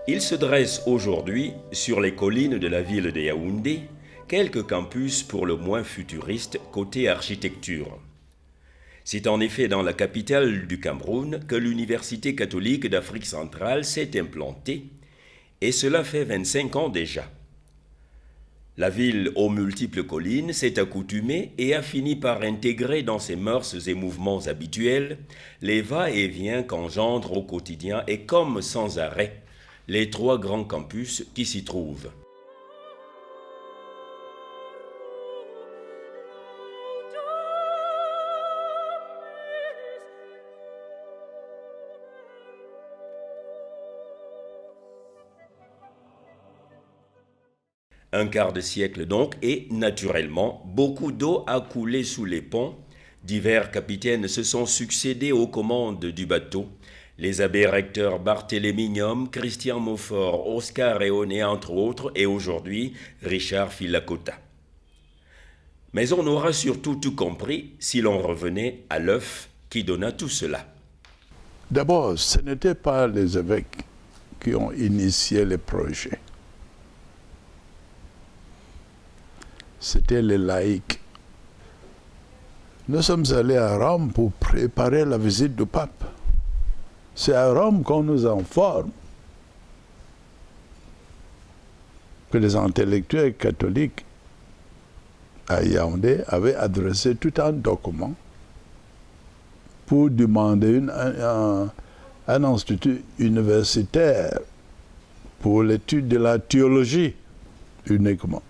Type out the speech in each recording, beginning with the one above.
Il se dresse aujourd'hui, sur les collines de la ville de Yaoundé, quelques campus pour le moins futuristes côté architecture. C'est en effet dans la capitale du Cameroun que l'Université catholique d'Afrique centrale s'est implantée, et cela fait 25 ans déjà. La ville aux multiples collines s'est accoutumée et a fini par intégrer dans ses mœurs et mouvements habituels les va-et-vient qu'engendrent au quotidien et comme sans arrêt les trois grands campus qui s'y trouvent. Un quart de siècle donc, et naturellement, beaucoup d'eau a coulé sous les ponts. Divers capitaines se sont succédés aux commandes du bateau. Les abbés recteurs Barthélemy Niom, Christian Montfort, Oscar Réaunet entre autres, et aujourd'hui Richard Filakota. Mais on aura surtout tout compris si l'on revenait à l'œuf qui donna tout cela. D'abord, ce n'étaient pas les évêques qui ont initié le projet. C'était les laïcs. Nous sommes allés à Rome pour préparer la visite du pape. C'est à Rome qu'on nous informe que les intellectuels catholiques à Yaoundé avaient adressé tout un document pour demander un institut universitaire pour l'étude de la théologie uniquement.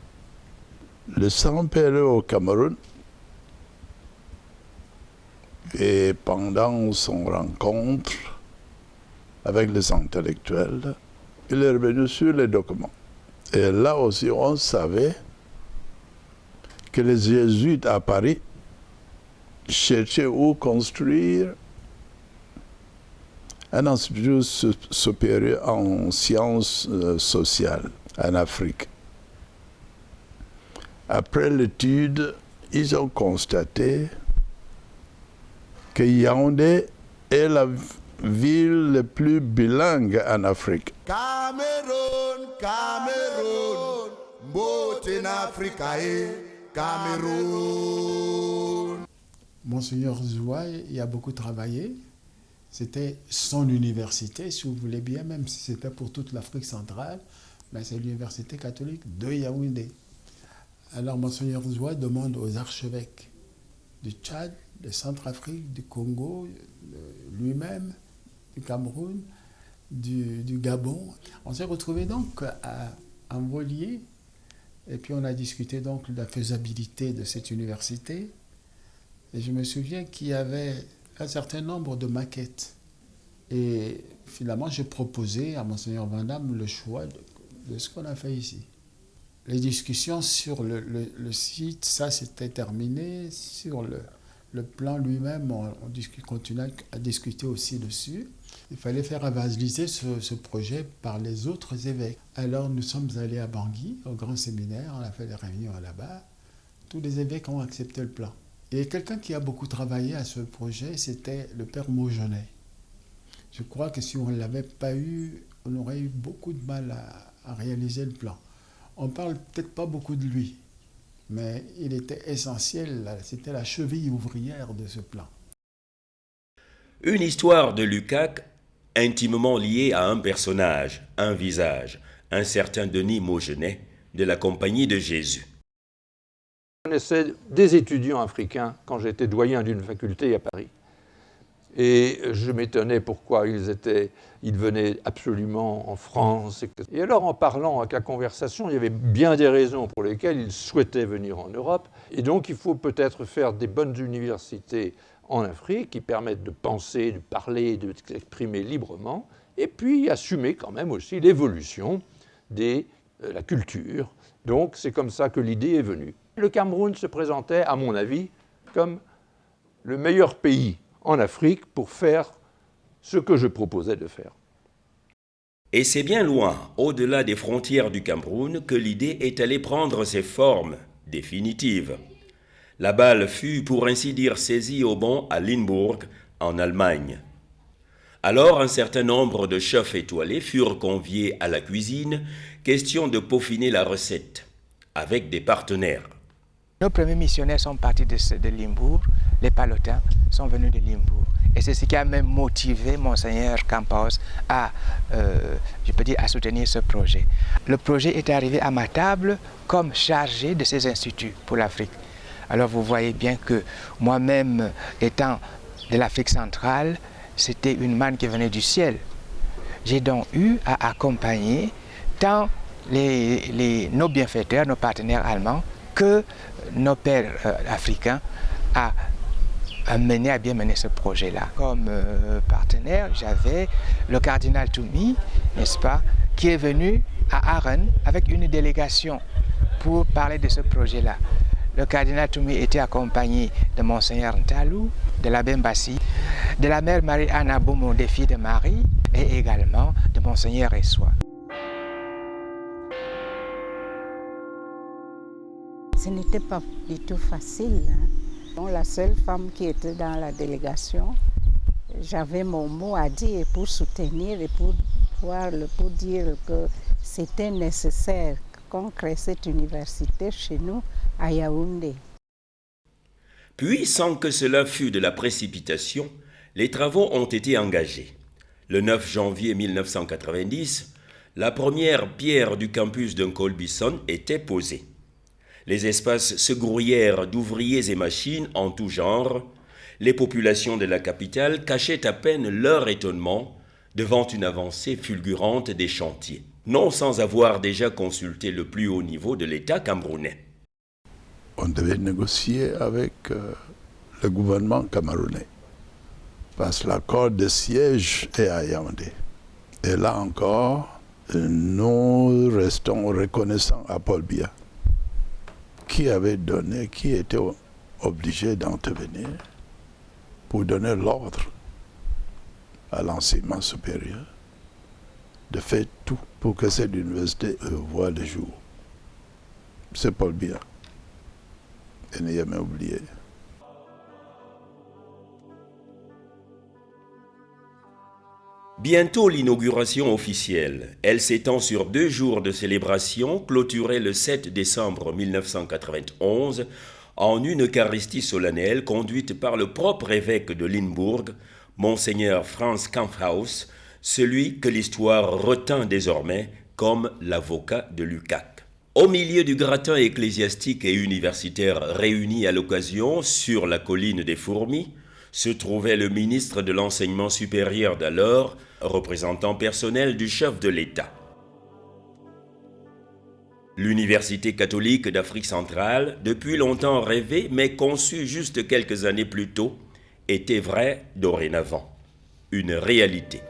Le Saint-Père au Cameroun, et pendant son rencontre avec les intellectuels, il est revenu sur les documents. Et là aussi, on savait que les jésuites à Paris cherchaient où construire un institut supérieur en sciences sociales en Afrique. Après l'étude, ils ont constaté que Yaoundé est la ville la plus bilingue en Afrique. Cameroun, Cameroun, Mbote Africae, Cameroun. Monseigneur Zouaï y a beaucoup travaillé. C'était son université, si vous voulez bien, même si c'était pour toute l'Afrique centrale, mais c'est l'université catholique de Yaoundé. Alors Monseigneur Zouaï demande aux archevêques du Tchad, de Centrafrique, du Congo, lui-même, du Cameroun, du Gabon. On s'est retrouvés donc à Envolier, et puis on a discuté donc de la faisabilité de cette université. Et je me souviens qu'il y avait un certain nombre de maquettes. Et finalement, j'ai proposé à Monseigneur Van Damme le choix de ce qu'on a fait ici. Les discussions sur le site, ça c'était terminé. Sur le plan lui-même, on continue à discuter aussi dessus. Il fallait faire avaliser ce projet par les autres évêques. Alors nous sommes allés à Bangui, au grand séminaire, on a fait des réunions là-bas. Tous les évêques ont accepté le plan. Et quelqu'un qui a beaucoup travaillé à ce projet, c'était le père Maugenet. Je crois que si on ne l'avait pas eu, on aurait eu beaucoup de mal à réaliser le plan. On ne parle peut-être pas beaucoup de lui, mais il était essentiel, c'était la cheville ouvrière de ce plan. Une histoire de Lukac intimement liée à un personnage, un visage, un certain Denis Maugenet de la Compagnie de Jésus. Je connaissais des étudiants africains quand j'étais doyen d'une faculté à Paris. Et je m'étonnais pourquoi ils venaient absolument en France. Et alors, en parlant avec la conversation, il y avait bien des raisons pour lesquelles ils souhaitaient venir en Europe. Et donc, il faut peut-être faire des bonnes universités en Afrique qui permettent de penser, de parler, de s'exprimer librement, et puis assumer quand même aussi l'évolution de la culture. Donc, c'est comme ça que l'idée est venue. Le Cameroun se présentait, à mon avis, comme le meilleur pays en Afrique pour faire ce que je proposais de faire. Et c'est bien loin, au-delà des frontières du Cameroun, que l'idée est allée prendre ses formes définitives. La balle fut, pour ainsi dire, saisie au bond à Limbourg, en Allemagne. Alors un certain nombre de chefs étoilés furent conviés à la cuisine, question de peaufiner la recette, avec des partenaires. Nos premiers missionnaires sont partis de Limbourg, les Palotins sont venus de Limbourg. Et c'est ce qui a même motivé Monseigneur Campaos à, à soutenir ce projet. Le projet est arrivé à ma table comme chargé de ces instituts pour l'Afrique. Alors vous voyez bien que moi-même, étant de l'Afrique centrale, c'était une manne qui venait du ciel. J'ai donc eu à accompagner tant nos bienfaiteurs, nos partenaires allemands, que nos pères africains à bien mener ce projet-là. Comme partenaire, j'avais le cardinal Toumi, n'est-ce pas, qui est venu à Aachen avec une délégation pour parler de ce projet-là. Le cardinal Toumi était accompagné de Monseigneur Ntalou, de l'abbé Mbassi, de la mère Marie-Anne Boumou, des filles de Marie, et également de Monseigneur Essois. Ce n'était pas du tout facile. Hein. La seule femme qui était dans la délégation, j'avais mon mot à dire pour soutenir et pour dire que c'était nécessaire qu'on crée cette université chez nous à Yaoundé. Puis, sans que cela fût de la précipitation, les travaux ont été engagés. Le 9 janvier 1990, la première pierre du campus d'Uncolbison était posée. Les espaces se grouillèrent d'ouvriers et machines en tout genre. Les populations de la capitale cachaient à peine leur étonnement devant une avancée fulgurante des chantiers, non sans avoir déjà consulté le plus haut niveau de l'État camerounais. On devait négocier avec le gouvernement camerounais, parce que l'accord de siège est à Yaoundé. Et là encore, nous restons reconnaissants à Paul Biya, qui était obligé d'intervenir pour donner l'ordre à l'enseignement supérieur de faire tout pour que cette université voie le jour. C'est Paul Biya. Et n'ayez jamais oublié. Bientôt l'inauguration officielle. Elle s'étend sur 2 jours de célébration, clôturée le 7 décembre 1991, en une Eucharistie solennelle conduite par le propre évêque de Limbourg, Monseigneur Franz Kamphaus, celui que l'histoire retint désormais comme l'avocat de l'UCAC. Au milieu du gratin ecclésiastique et universitaire réuni à l'occasion sur la colline des Fourmis, se trouvait le ministre de l'enseignement supérieur d'alors, représentant personnel du chef de l'État. L'Université catholique d'Afrique centrale, depuis longtemps rêvée mais conçue juste quelques années plus tôt, était vraie dorénavant, une réalité.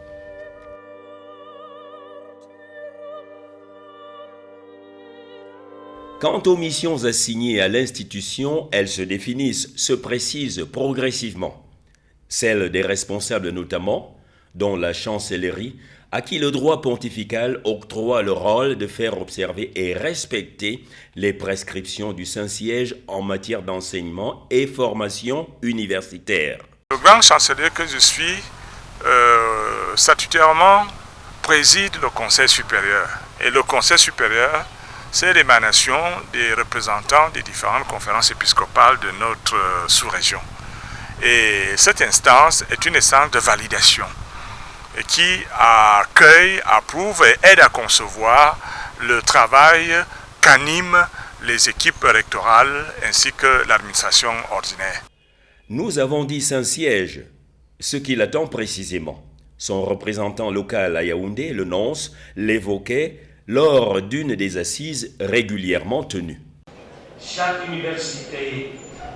Quant aux missions assignées à l'institution, elles se définissent, se précisent progressivement. Celles des responsables notamment, dont la chancellerie, à qui le droit pontifical octroie le rôle de faire observer et respecter les prescriptions du Saint-Siège en matière d'enseignement et formation universitaire. Le grand chancelier que je suis, statutairement, préside le Conseil supérieur. Et le Conseil supérieur, c'est l'émanation des représentants des différentes conférences épiscopales de notre sous-région. Et cette instance est une instance de validation et qui accueille, approuve et aide à concevoir le travail qu'animent les équipes rectorales ainsi que l'administration ordinaire. Nous avons dit Saint-Siège, ce qu'il attend précisément. Son représentant local à Yaoundé, le nonce, l'évoquait lors d'une des assises régulièrement tenues. Chaque université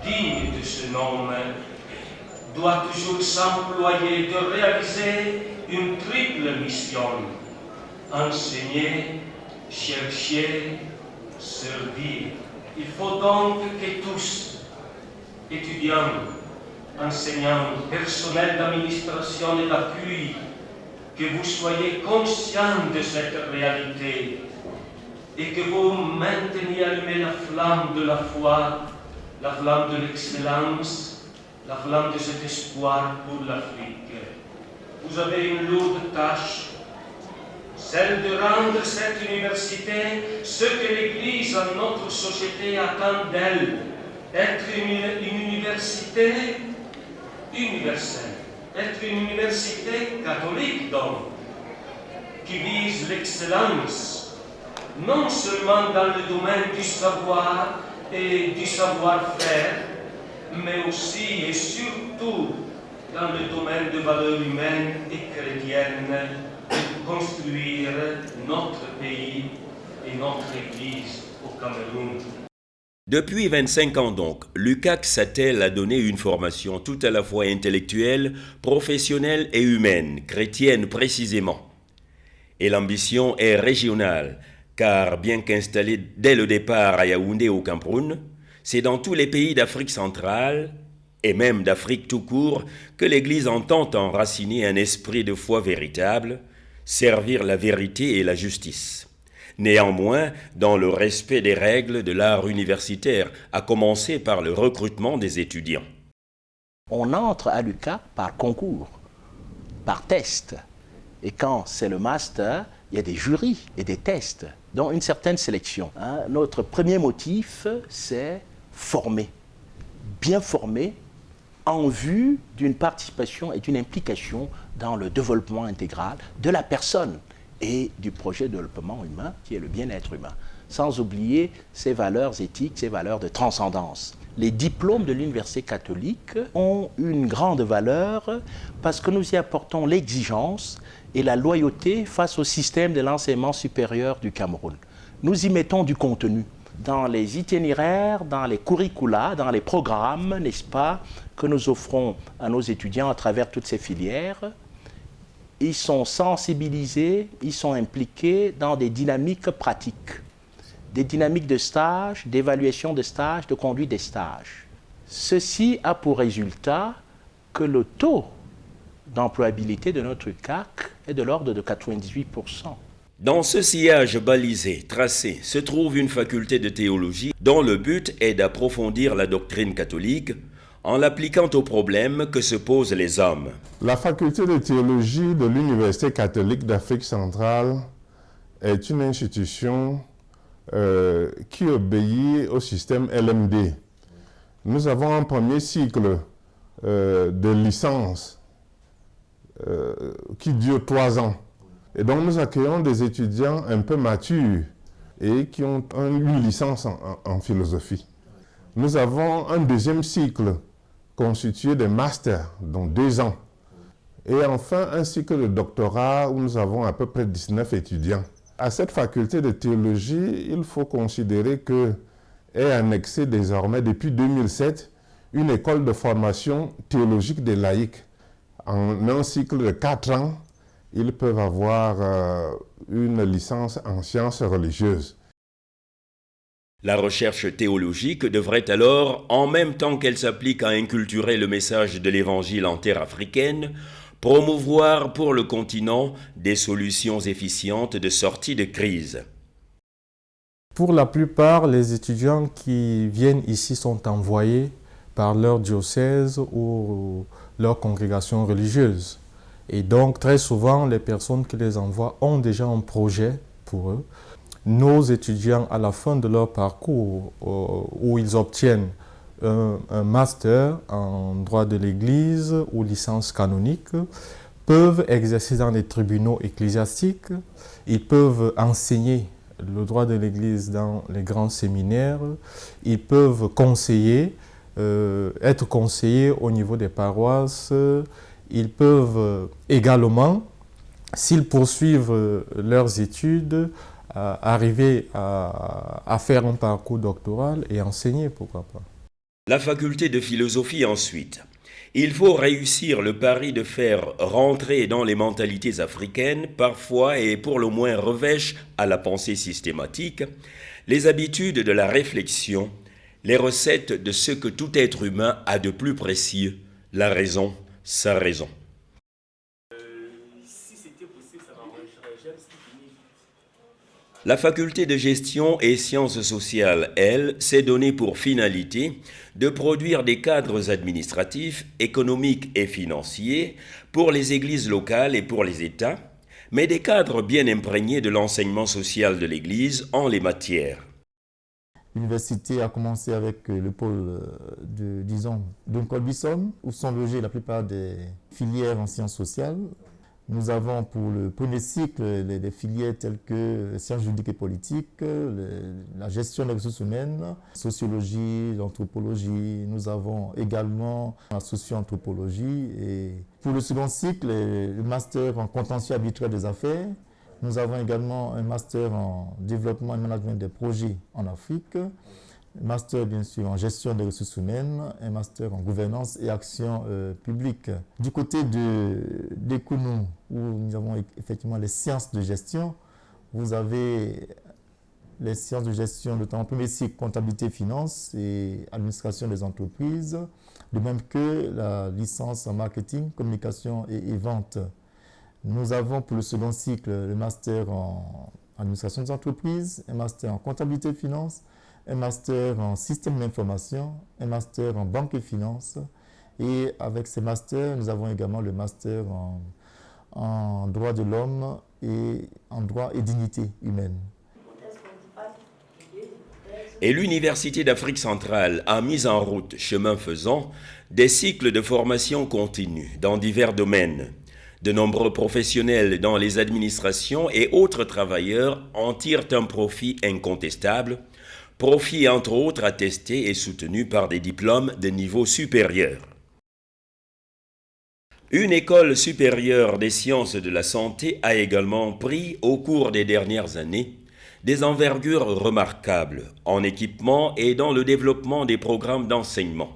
digne de ce nom doit toujours s'employer de réaliser une triple mission: enseigner, chercher, servir. Il faut donc que tous, étudiants, enseignants, personnel d'administration et d'appui, que vous soyez conscients de cette réalité et que vous mainteniez allumée la flamme de la foi, la flamme de l'excellence, la flamme de cet espoir pour l'Afrique. vous avez une lourde tâche, celle de rendre cette université ce que l'Église en notre société attend d'elle, être une université universelle, être une université catholique donc, qui vise l'excellence, non seulement dans le domaine du savoir et du savoir-faire, mais aussi et surtout dans le domaine de valeurs humaines et chrétiennes, pour construire notre pays et notre Église au Cameroun. Depuis 25 ans donc, l'UCAC s'attelle à donner une formation tout à la fois intellectuelle, professionnelle et humaine, chrétienne précisément. Et l'ambition est régionale, car bien qu'installée dès le départ à Yaoundé au Cameroun, c'est dans tous les pays d'Afrique centrale, et même d'Afrique tout court, que l'Église entend enraciner un esprit de foi véritable, servir la vérité et la justice. Néanmoins, dans le respect des règles de l'art universitaire, à commencer par le recrutement des étudiants. On entre à l'UCAC par concours, par test. Et quand c'est le master, il y a des jurys et des tests, dont une certaine sélection. Notre premier motif, c'est former, bien former, en vue d'une participation et d'une implication dans le développement intégral de la personne et du projet de développement humain, qui est le bien-être humain, sans oublier ses valeurs éthiques, ses valeurs de transcendance. Les diplômes de l'Université catholique ont une grande valeur parce que nous y apportons l'exigence et la loyauté face au système de l'enseignement supérieur du Cameroun. Nous y mettons du contenu dans les itinéraires, dans les curricula, dans les programmes, n'est-ce pas, que nous offrons à nos étudiants à travers toutes ces filières. Ils sont sensibilisés, ils sont impliqués dans des dynamiques pratiques, des dynamiques de stage, d'évaluation de stage, de conduite des stages. Ceci a pour résultat que le taux d'employabilité de notre CAC est de l'ordre de 98%. Dans ce sillage balisé, tracé, se trouve une faculté de théologie dont le but est d'approfondir la doctrine catholique en l'appliquant aux problèmes que se posent les hommes. La faculté de théologie de l'Université catholique d'Afrique centrale est une institution qui obéit au système LMD. Nous avons un premier cycle de licence qui dure 3 ans. Et donc nous accueillons des étudiants un peu matures et qui ont une licence en philosophie. Nous avons un deuxième cycle constitué de masters, donc 2 ans. Et enfin un cycle de doctorat où nous avons à peu près 19 étudiants. À cette faculté de théologie, il faut considérer que est annexée désormais depuis 2007 une école de formation théologique des laïcs. En un cycle de 4 ans, ils peuvent avoir une licence en sciences religieuses. La recherche théologique devrait alors, en même temps qu'elle s'applique à inculturer le message de l'Évangile en terre africaine, promouvoir pour le continent des solutions efficientes de sortie de crise. Pour la plupart, les étudiants qui viennent ici sont envoyés par leur diocèse ou leur congrégation religieuse. Et donc, très souvent, les personnes qui les envoient ont déjà un projet pour eux. Nos étudiants, à la fin de leur parcours, où ils obtiennent un master en droit de l'Église ou licence canonique, peuvent exercer dans les tribunaux ecclésiastiques, ils peuvent enseigner le droit de l'Église dans les grands séminaires, ils peuvent conseiller, être conseillers au niveau des paroisses, ils peuvent également, s'ils poursuivent leurs études, arriver à faire un parcours doctoral et enseigner, pourquoi pas. La faculté de philosophie ensuite. Il faut réussir le pari de faire rentrer dans les mentalités africaines, parfois et pour le moins revêches à la pensée systématique, les habitudes de la réflexion, les recettes de ce que tout être humain a de plus précieux, la raison, sa raison. Si c'était possible, ça m'arrangerait. J'aime ce qui finit vite. La faculté de gestion et sciences sociales, elle, s'est donnée pour finalité de produire des cadres administratifs, économiques et financiers pour les églises locales et pour les États, mais des cadres bien imprégnés de l'enseignement social de l'Église en les matières. L'université a commencé avec le pôle de Colbison, où sont logées la plupart des filières en sciences sociales. Nous avons pour le premier cycle des filières telles que sciences juridiques et politiques, la gestion des ressources humaines, sociologie, l'anthropologie. Nous avons également la socio-anthropologie. Et pour le second cycle, le master en contentieux arbitraire des affaires. Nous avons également un master en développement et management des projets en Afrique, un master bien sûr en gestion des ressources humaines, un master en gouvernance et action publique. Du côté d'Ekounou, où nous avons effectivement les sciences de gestion, vous avez les sciences de gestion, notamment premier cycle comptabilité, finance et administration des entreprises, de même que la licence en marketing, communication et vente. Nous avons pour le second cycle le master en administration des entreprises, un master en comptabilité et finance, un master en système d'information, un master en banque et finance. Et avec ces masters, nous avons également le master en droit de l'homme et en droit et dignité humaine. Et l'Université d'Afrique centrale a mis en route, chemin faisant, des cycles de formation continue dans divers domaines. De nombreux professionnels dans les administrations et autres travailleurs en tirent un profit incontestable, profit entre autres attesté et soutenu par des diplômes de niveau supérieur. Une école supérieure des sciences de la santé a également pris, au cours des dernières années, des envergures remarquables en équipement et dans le développement des programmes d'enseignement.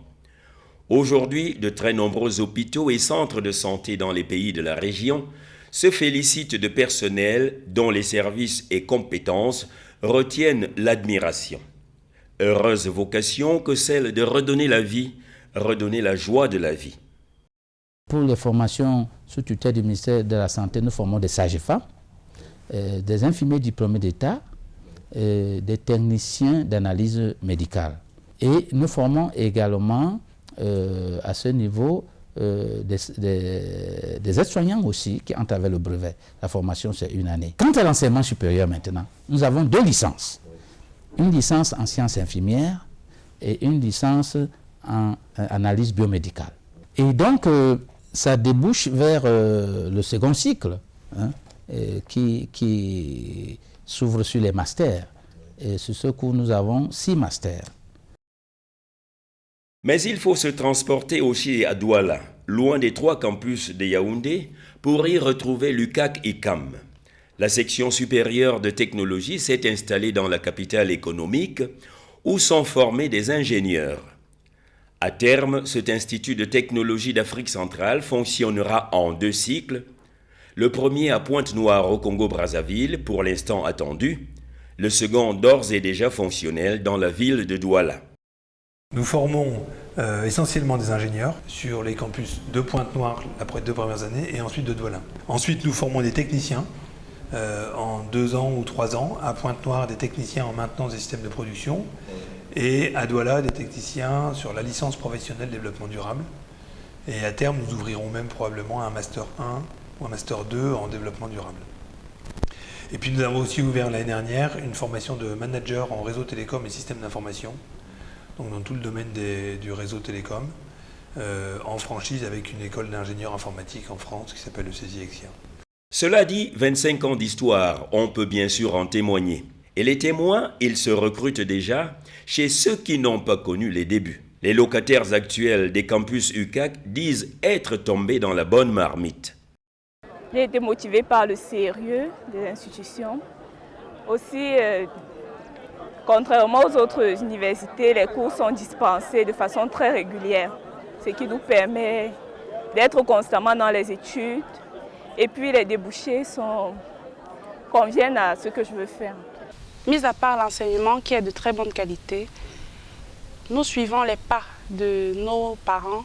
Aujourd'hui, de très nombreux hôpitaux et centres de santé dans les pays de la région se félicitent de personnel dont les services et compétences retiennent l'admiration. Heureuse vocation que celle de redonner la vie, redonner la joie de la vie. Pour les formations sous tutelle du ministère de la Santé, nous formons des sages-femmes, des infirmiers diplômés d'État, des techniciens d'analyse médicale. Et nous formons également à ce niveau des aides-soignants aussi qui entrent avec le brevet. La formation, c'est 1 année. Quant à l'enseignement supérieur maintenant, nous avons 2 licences. Une licence en sciences infirmières et une licence en analyse biomédicale. Et donc, ça débouche vers le second cycle qui s'ouvre sur les masters. Et sur ce cours, nous avons 6 masters. Mais il faut se transporter aussi à Douala, loin des 3 campus de Yaoundé, pour y retrouver l'UCAC-ICAM. La section supérieure de technologie s'est installée dans la capitale économique, où sont formés des ingénieurs. À terme, cet institut de technologie d'Afrique centrale fonctionnera en 2 cycles. Le premier à Pointe-Noire au Congo-Brazzaville, pour l'instant attendu. Le second d'ores et déjà fonctionnel dans la ville de Douala. Nous formons essentiellement des ingénieurs sur les campus de Pointe-Noire après 2 premières années et ensuite de Douala. Ensuite, nous formons des techniciens en 2 ans ou 3 ans. À Pointe-Noire, des techniciens en maintenance des systèmes de production et à Douala, des techniciens sur la licence professionnelle développement durable. Et à terme, nous ouvrirons même probablement un Master 1 ou un Master 2 en développement durable. Et puis nous avons aussi ouvert l'année dernière une formation de manager en réseau télécom et système d'information, donc dans tout le domaine du réseau télécom, en franchise avec une école d'ingénieurs informatiques en France qui s'appelle le CESI-EXIA. Cela dit, 25 ans d'histoire, on peut bien sûr en témoigner. Et les témoins, ils se recrutent déjà chez ceux qui n'ont pas connu les débuts. Les locataires actuels des campus UCAC disent être tombés dans la bonne marmite. J'ai été motivée par le sérieux des institutions. Aussi, contrairement aux autres universités, les cours sont dispensés de façon très régulière, ce qui nous permet d'être constamment dans les études. Et puis les débouchés conviennent à ce que je veux faire. Mis à part l'enseignement qui est de très bonne qualité, nous suivons les pas de nos parents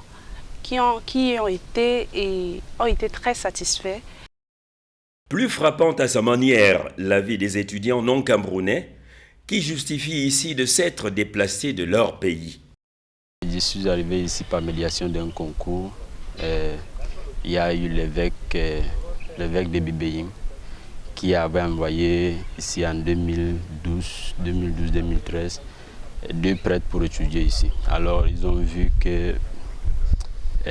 qui ont été très satisfaits. Plus frappante à sa manière, la vie des étudiants non camerounais qui justifient ici de s'être déplacés de leur pays. Je suis arrivé ici par médiation d'un concours. Il y a eu l'évêque de Bibéim qui avait envoyé ici en 2012-2013 2 prêtres pour étudier ici. Alors ils ont vu que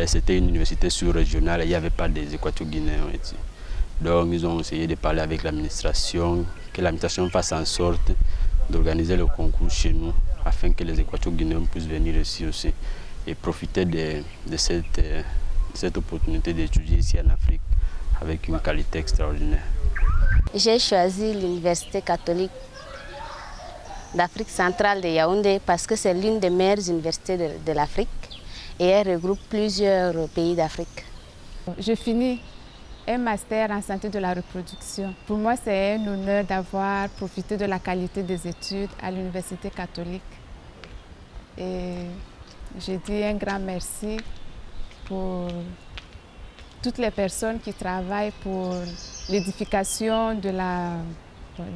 c'était une université sous-régionale et il n'y avait pas des Équato-Guinéens ici. Donc ils ont essayé de parler avec l'administration, que l'administration fasse en sorte d'organiser le concours chez nous afin que les Équato-Guinéens puissent venir ici aussi et profiter de cette opportunité d'étudier ici en Afrique avec une qualité extraordinaire. J'ai choisi l'Université catholique d'Afrique centrale de Yaoundé parce que c'est l'une des meilleures universités de l'Afrique et elle regroupe plusieurs pays d'Afrique. Je finis un master en santé de la reproduction. Pour moi, c'est un honneur d'avoir profité de la qualité des études à l'Université catholique. Et je dis un grand merci pour toutes les personnes qui travaillent pour l'édification des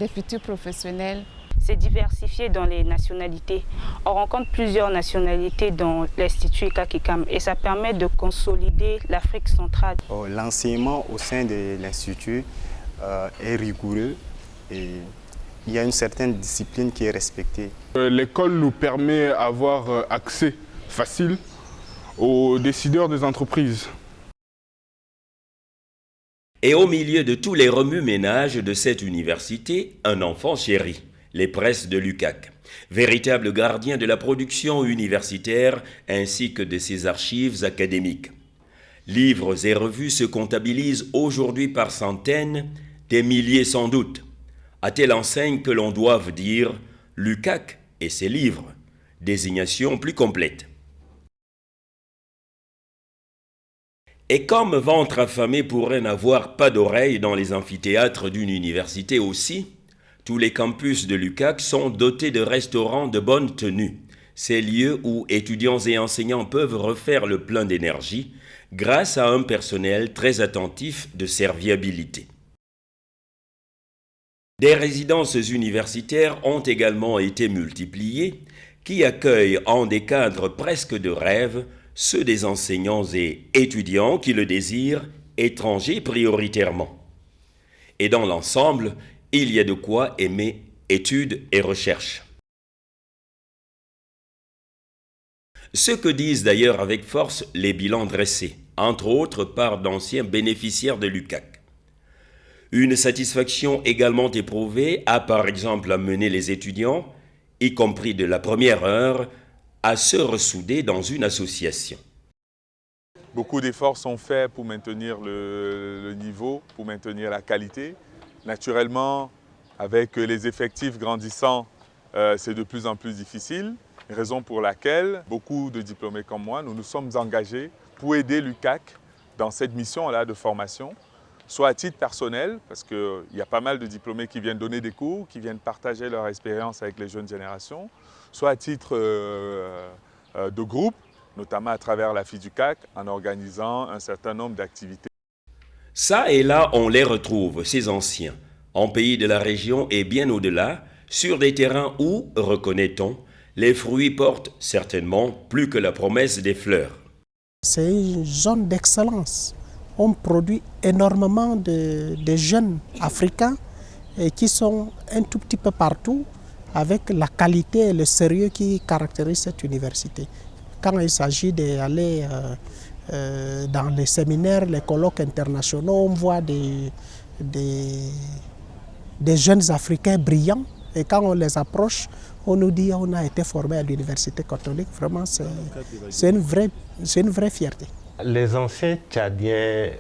futurs professionnels. C'est diversifié dans les nationalités. On rencontre plusieurs nationalités dans l'Institut Kakikam et ça permet de consolider l'Afrique centrale. L'enseignement au sein de l'Institut est rigoureux et il y a une certaine discipline qui est respectée. L'école nous permet d'avoir accès facile aux décideurs des entreprises. Et au milieu de tous les remue-ménages de cette université, un enfant chéri. Les presses de l'UCAC, véritable gardien de la production universitaire ainsi que de ses archives académiques. Livres et revues se comptabilisent aujourd'hui par centaines, des milliers sans doute, à telle enseigne que l'on doive dire l'UCAC et ses livres, désignation plus complète. Et comme ventre affamé pourrait n'avoir pas d'oreille dans les amphithéâtres d'une université aussi, tous les campus de l'UCAC sont dotés de restaurants de bonne tenue, ces lieux où étudiants et enseignants peuvent refaire le plein d'énergie grâce à un personnel très attentif de serviabilité. Des résidences universitaires ont également été multipliées, qui accueillent en des cadres presque de rêve ceux des enseignants et étudiants qui le désirent, étrangers prioritairement. Et dans l'ensemble, il y a de quoi aimer études et recherche. Ce que disent d'ailleurs avec force les bilans dressés, entre autres par d'anciens bénéficiaires de l'UCAC. Une satisfaction également éprouvée a par exemple amené les étudiants, y compris de la première heure, à se ressouder dans une association. Beaucoup d'efforts sont faits pour maintenir le niveau, pour maintenir la qualité. Naturellement, avec les effectifs grandissants, c'est de plus en plus difficile, raison pour laquelle beaucoup de diplômés comme moi, nous nous sommes engagés pour aider l'UCAC dans cette mission-là de formation, soit à titre personnel, parce qu'il y a pas mal de diplômés qui viennent donner des cours, qui viennent partager leur expérience avec les jeunes générations, soit à titre de groupe, notamment à travers la FIDUCAC, en organisant un certain nombre d'activités. Ça et là, on les retrouve, ces anciens, en pays de la région et bien au-delà, sur des terrains où, reconnaît-on, les fruits portent certainement plus que la promesse des fleurs. C'est une zone d'excellence. On produit énormément de jeunes africains qui sont un tout petit peu partout avec la qualité et le sérieux qui caractérisent cette université. Quand il s'agit d'aller dans les séminaires, les colloques internationaux, on voit des jeunes Africains brillants et quand on les approche, on nous dit qu'on a été formé à l'université catholique. Vraiment, c'est une vraie fierté. Les anciens Tchadiens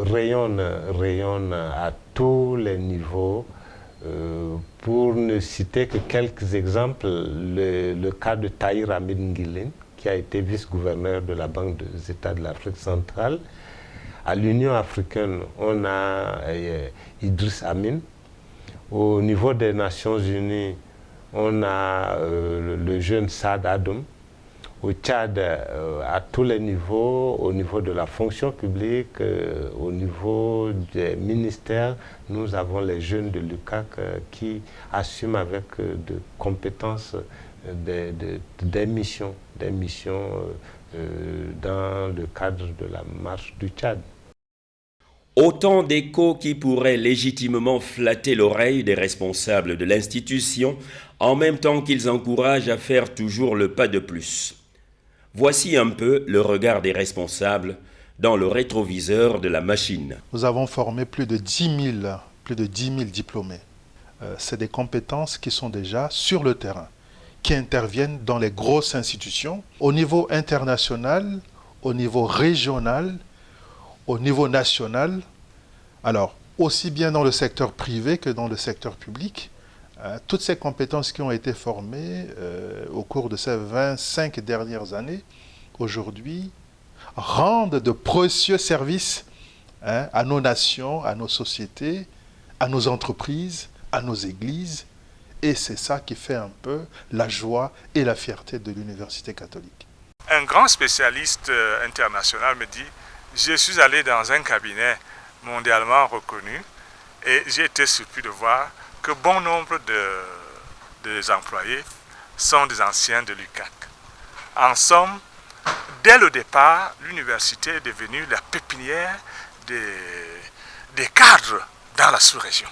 rayonnent à tous les niveaux. Pour ne citer que quelques exemples, le cas de Tahir Hamid Ngilin, qui a été vice-gouverneur de la Banque des États de l'Afrique centrale. À l'Union africaine, on a Idriss Amin. Au niveau des Nations Unies, on a le jeune Saad Adom. au Tchad, à tous les niveaux, au niveau de la fonction publique, au niveau des ministères, nous avons les jeunes de l'UCAC qui assument avec de compétences des missions dans le cadre de la marche du Tchad. Autant d'échos qui pourraient légitimement flatter l'oreille des responsables de l'institution, en même temps qu'ils encouragent à faire toujours le pas de plus. Voici un peu le regard des responsables dans le rétroviseur de la machine. Nous avons formé plus de 10 000 diplômés. C'est des compétences qui sont déjà sur le terrain, qui interviennent dans les grosses institutions, au niveau international, au niveau régional, au niveau national, alors aussi bien dans le secteur privé que dans le secteur public. Toutes ces compétences qui ont été formées au cours de ces 25 dernières années, aujourd'hui, rendent de précieux services à nos nations, à nos sociétés, à nos entreprises, à nos églises. Et c'est ça qui fait un peu la joie et la fierté de l'Université catholique. Un grand spécialiste international me dit: je suis allé dans un cabinet mondialement reconnu et j'ai été surpris de voir que bon nombre des employés sont des anciens de l'UCAC. En somme, dès le départ, l'université est devenue la pépinière des cadres dans la sous-région.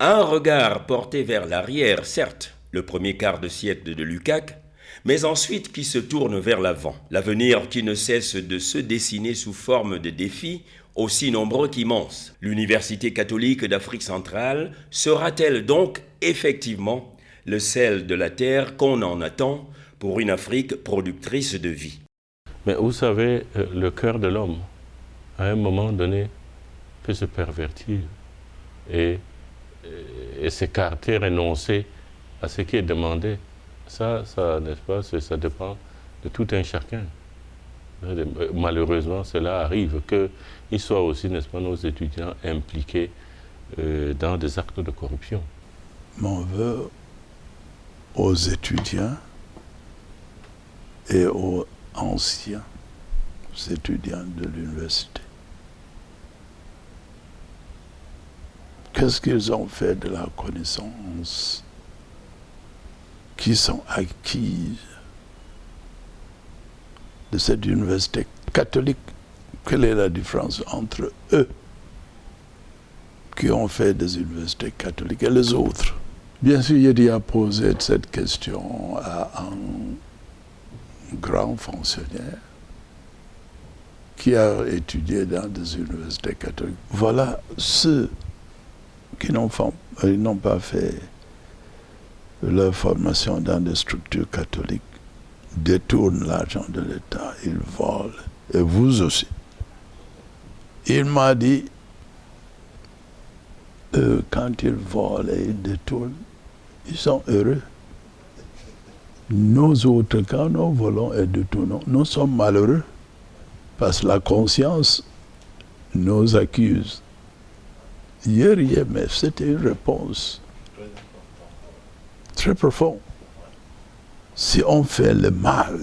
Un regard porté vers l'arrière, certes, le premier quart de siècle de l'UCAC, mais ensuite qui se tourne vers l'avant, l'avenir qui ne cesse de se dessiner sous forme de défis aussi nombreux qu'immenses. L'Université catholique d'Afrique centrale sera-t-elle donc effectivement le sel de la terre qu'on en attend pour une Afrique productrice de vie? Mais vous savez, le cœur de l'homme, à un moment donné, peut se pervertir et s'écarter, renoncer à ce qui est demandé. Ça n'est-ce pas, ça dépend de tout un chacun. Malheureusement, cela arrive qu'ils soient aussi, n'est-ce pas, nos étudiants impliqués dans des actes de corruption. Mon vœu aux étudiants et aux anciens étudiants de l'université. Qu'est-ce qu'ils ont fait de la connaissance qui sont acquises de cette université catholique? Quelle est la différence entre eux qui ont fait des universités catholiques et les autres? Bien sûr, il y a posé cette question à un grand fonctionnaire qui a étudié dans des universités catholiques. Voilà ceux qui n'ont pas fait leur formation dans des structures catholiques détournent l'argent de l'État, ils volent, et vous aussi. Il m'a dit, quand ils volent et ils détournent, ils sont heureux. Nous autres, quand nous volons et détournons, nous sommes malheureux, parce que la conscience nous accuse. Hier, mais c'était une réponse très profonde. Si on fait le mal,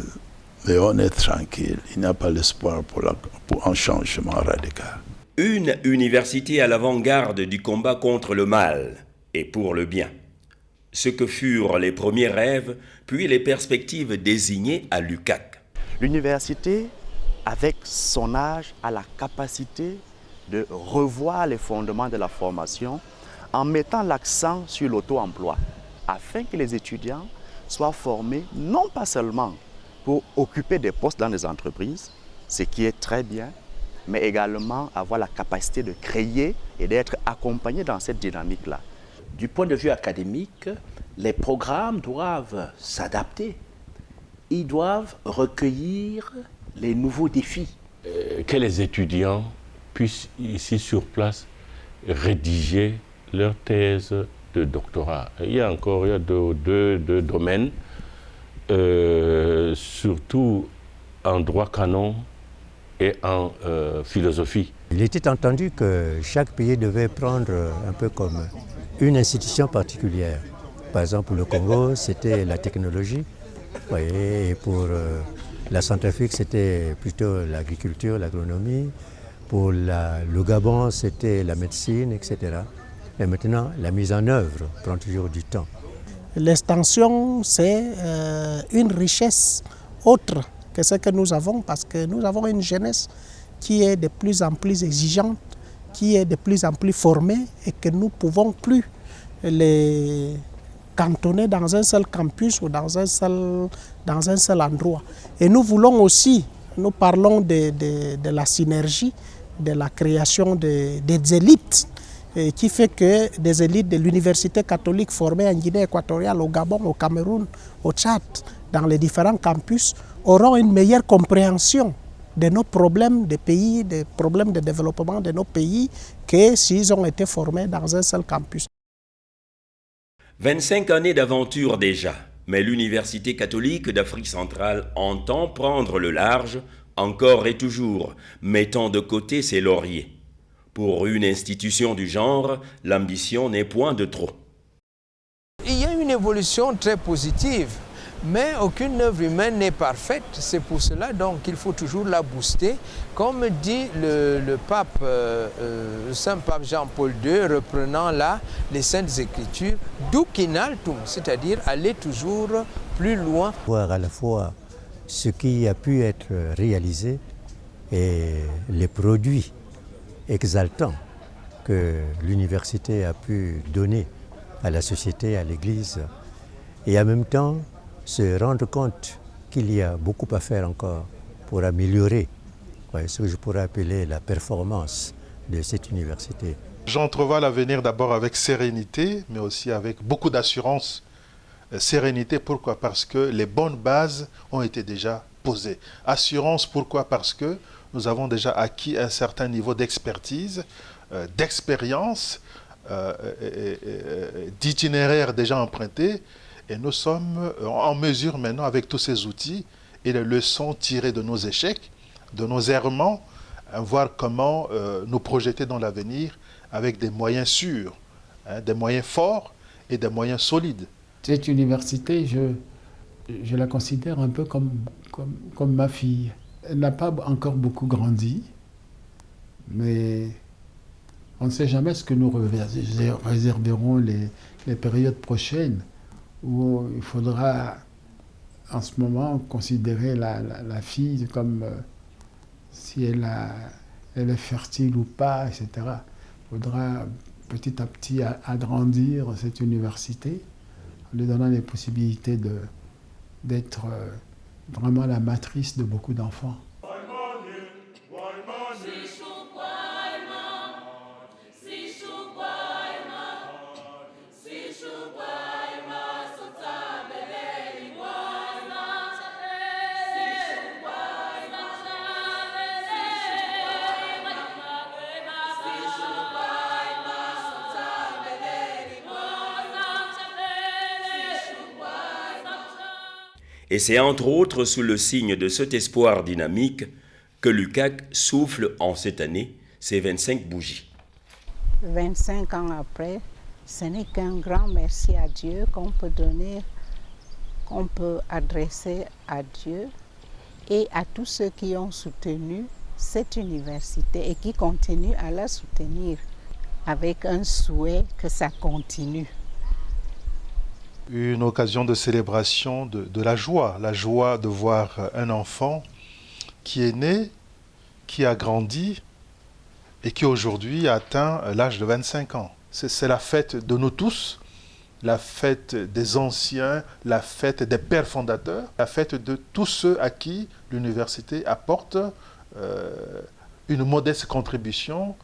mais on est tranquille, il n'y a pas l'espoir pour un changement radical. Une université à l'avant-garde du combat contre le mal et pour le bien. Ce que furent les premiers rêves, puis les perspectives désignées à l'UCAC. L'université, avec son âge, a la capacité de revoir les fondements de la formation en mettant l'accent sur l'auto-emploi, afin que les étudiants soient formés non pas seulement pour occuper des postes dans les entreprises, ce qui est très bien, mais également avoir la capacité de créer et d'être accompagnés dans cette dynamique-là. Du point de vue académique, les programmes doivent s'adapter. Ils doivent recueillir les nouveaux défis. Que les étudiants puissent ici sur place rédiger leur thèse de doctorat. Il y a deux domaines, surtout en droit canon et en philosophie. Il était entendu que chaque pays devait prendre un peu comme une institution particulière. Par exemple, pour le Congo, c'était la technologie. Et pour la Centrafrique, c'était plutôt l'agriculture, l'agronomie. Pour le Gabon, c'était la médecine, etc. Et maintenant, la mise en œuvre prend toujours du temps. L'extension, c'est une richesse autre que ce que nous avons, parce que nous avons une jeunesse qui est de plus en plus exigeante, qui est de plus en plus formée, et que nous ne pouvons plus les cantonner dans un seul campus ou dans un seul endroit. Et nous voulons aussi, nous parlons de la synergie, de la création des élites, qui fait que des élites de l'université catholique formées en Guinée équatoriale, au Gabon, au Cameroun, au Tchad, dans les différents campus, auront une meilleure compréhension de nos problèmes de pays, des problèmes de développement de nos pays, que s'ils ont été formés dans un seul campus. 25 années d'aventure déjà, mais l'Université catholique d'Afrique centrale entend prendre le large, encore et toujours, mettant de côté ses lauriers. Pour une institution du genre, l'ambition n'est point de trop. Il y a une évolution très positive, mais aucune œuvre humaine n'est parfaite. C'est pour cela donc qu'il faut toujours la booster. Comme dit le pape, le Saint-Pape Jean-Paul II, reprenant là les Saintes Écritures, duc in altum, c'est-à-dire aller toujours plus loin. Voir à la fois ce qui a pu être réalisé et les produits exaltants que l'université a pu donner à la société, à l'Église, et en même temps se rendre compte qu'il y a beaucoup à faire encore pour améliorer ce que je pourrais appeler la performance de cette université. J'entrevois l'avenir d'abord avec sérénité, mais aussi avec beaucoup d'assurance. Sérénité, pourquoi? Parce que les bonnes bases ont été déjà posées. Assurance, pourquoi? Parce que nous avons déjà acquis un certain niveau d'expertise, d'expérience, d'itinéraire déjà emprunté, et nous sommes en mesure maintenant, avec tous ces outils et les leçons tirées de nos échecs, de nos errements, voir comment nous projeter dans l'avenir avec des moyens sûrs, des moyens forts et des moyens solides. Cette université, je la considère un peu comme ma fille. Elle n'a pas encore beaucoup grandi, mais on ne sait jamais ce que nous réserverons les périodes prochaines, où il faudra en ce moment considérer la fille comme si elle est fertile ou pas, etc. Il faudra petit à petit agrandir cette université en lui donnant les possibilités d'être vraiment la matrice de beaucoup d'enfants. Et c'est entre autres sous le signe de cet espoir dynamique que l'UCAC souffle en cette année ses 25 bougies. 25 ans après, ce n'est qu'un grand merci à Dieu qu'on peut donner, qu'on peut adresser à Dieu et à tous ceux qui ont soutenu cette université et qui continuent à la soutenir avec un souhait que ça continue. Une occasion de célébration de la joie de voir un enfant qui est né, qui a grandi et qui aujourd'hui atteint l'âge de 25 ans. C'est la fête de nous tous, la fête des anciens, la fête des pères fondateurs, la fête de tous ceux à qui l'université apporte une modeste contribution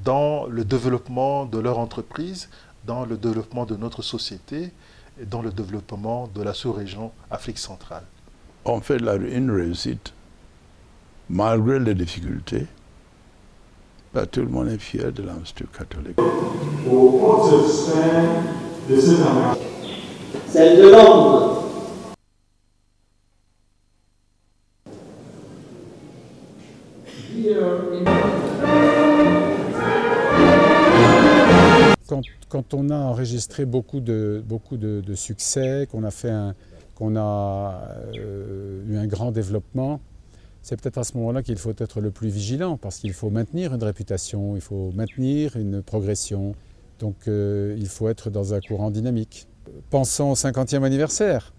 dans le développement de leur entreprise, dans le développement de notre société, et dans le développement de la sous-région Afrique centrale. On fait une réussite, malgré les difficultés. Tout le monde est fier de l'Institut catholique. Celle de Londres. Quand on a enregistré beaucoup de succès, qu'on qu'on a eu un grand développement, c'est peut-être à ce moment-là qu'il faut être le plus vigilant, parce qu'il faut maintenir une réputation, il faut maintenir une progression. Donc il faut être dans un courant dynamique. Pensons au 50e anniversaire.